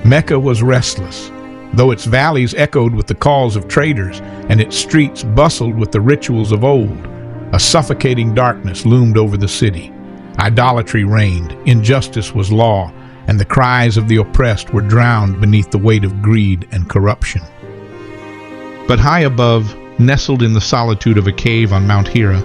Mecca was restless, though its valleys echoed with the calls of traders and its streets bustled with the rituals of old. A suffocating darkness loomed over the city. Idolatry reigned, injustice was law, and the cries of the oppressed were drowned beneath the weight of greed and corruption. But high above, nestled in the solitude of a cave on Mount Hira,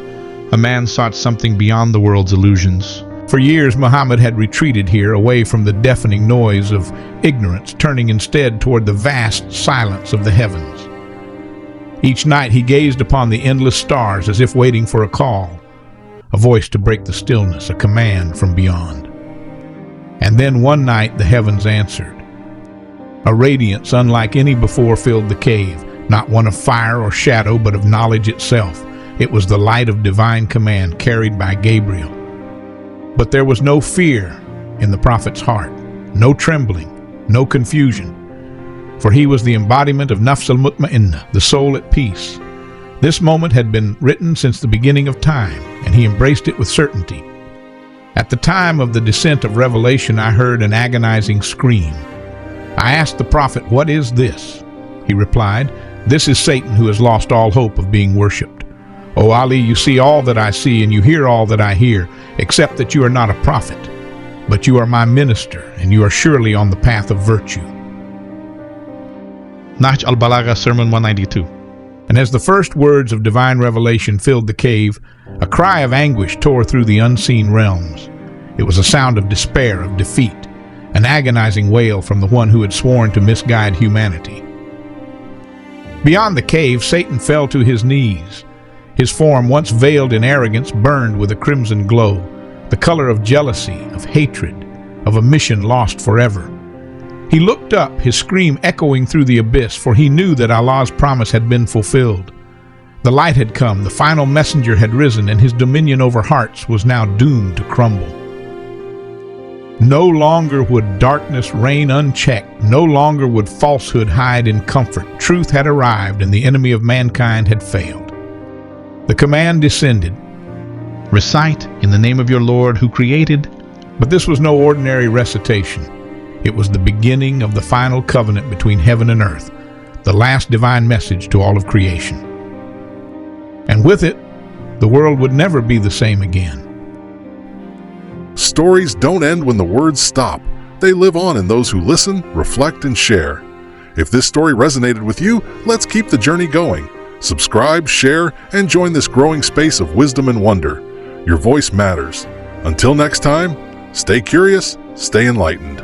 a man sought something beyond the world's illusions. For years, Muhammad had retreated here, away from the deafening noise of ignorance, turning instead toward the vast silence of the heavens. Each night he gazed upon the endless stars as if waiting for a call, a voice to break the stillness, a command from beyond. And then one night the heavens answered. A radiance unlike any before filled the cave, not one of fire or shadow, but of knowledge itself. It was the light of divine command carried by Gabriel. But there was no fear in the prophet's heart, no trembling, no confusion, for he was the embodiment of Nafs al-Mutma'inna, the soul at peace. This moment had been written since the beginning of time, and he embraced it with certainty. At the time of the descent of revelation, I heard an agonizing scream. I asked the prophet, "What is this?" He replied, "This is Satan, who has lost all hope of being worshipped. O Ali, you see all that I see and you hear all that I hear, except that you are not a prophet. But you are my minister, and you are surely on the path of virtue." Nahj al-Balagha, Sermon 192. And as the first words of divine revelation filled the cave, a cry of anguish tore through the unseen realms. It was a sound of despair, of defeat, an agonizing wail from the one who had sworn to misguide humanity. Beyond the cave, Satan fell to his knees. His form, once veiled in arrogance, burned with a crimson glow, the color of jealousy, of hatred, of a mission lost forever. He looked up, his scream echoing through the abyss, for he knew that Allah's promise had been fulfilled. The light had come, the final messenger had risen, and his dominion over hearts was now doomed to crumble. No longer would darkness reign unchecked, no longer would falsehood hide in comfort. Truth had arrived, and the enemy of mankind had failed. The command descended. Recite in the name of your Lord who created. But this was no ordinary recitation. It was the beginning of the final covenant between heaven and earth, the last divine message to all of creation. And with it, the world would never be the same again. Stories don't end when the words stop. They live on in those who listen, reflect, and share. If this story resonated with you, let's keep the journey going. Subscribe, share, and join this growing space of wisdom and wonder. Your voice matters. Until next time, stay curious, stay enlightened.